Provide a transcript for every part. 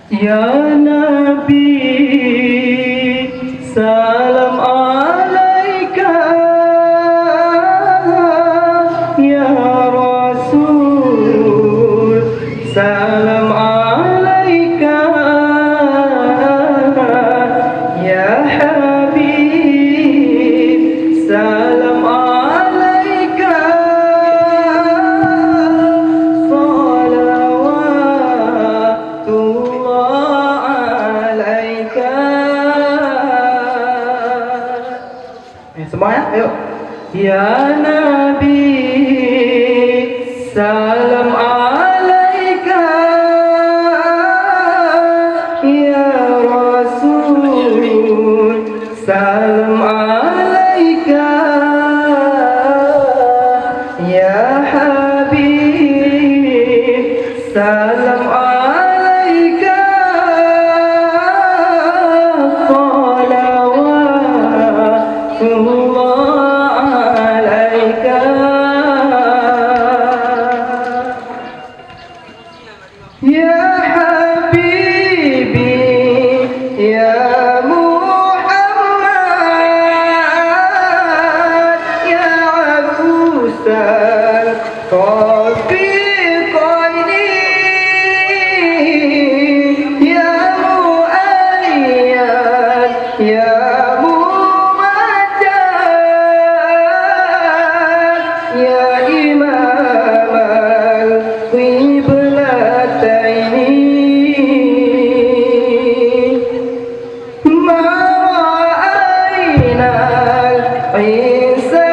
Ya Nabi, salam alaika. Ya Rasul, salam alaika. Ya Habib, salam alaika. Semua ya, ayo. Ya Nabi, salam alaika. Ya Rasul, salam alaika. Ya Habib, salam alaika. Ya Habibi, ya Muhammad, ya Abusal Qafiqaini, ya Mu'aliyan, ya Mumajjad, ya Imam al-Qiblataini. Ma ra'ayna Isa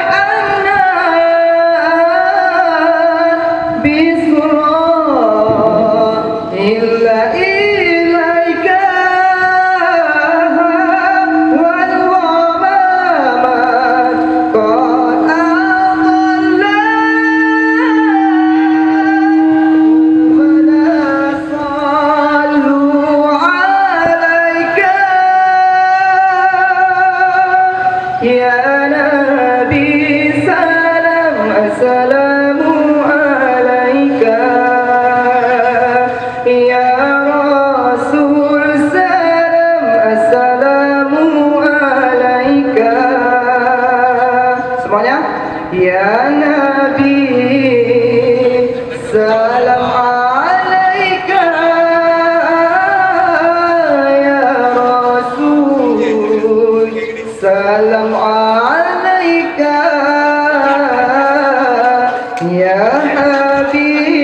Hannan bisra illa ilaika wal ghamamat qad adalla wala sallu alaika. Ya Nabi, salam assalamu alaika. Ya Rasul, salam assalamu alaika. Semuanya. Ya Nabi, salam alaika. Ya Rasul, salam alaika. Ya Habib,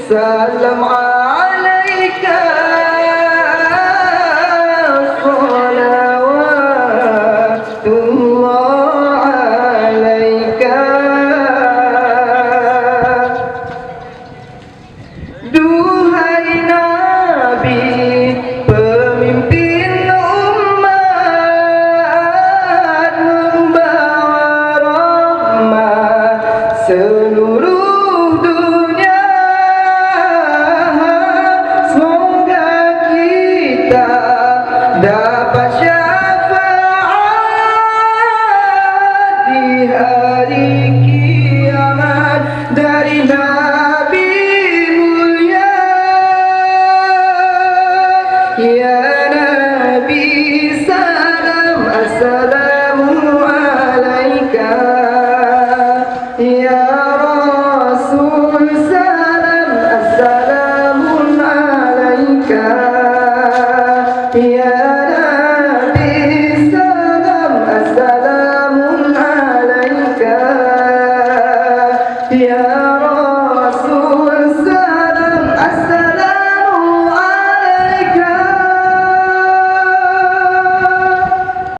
salam alaika. Salawatullah alaika. Duhai Nabi, pemimpin umat, membawa rahmat seluruh dunia. Semoga kita dapat syafaat di hari kiamat dari Nabi mulia. Ya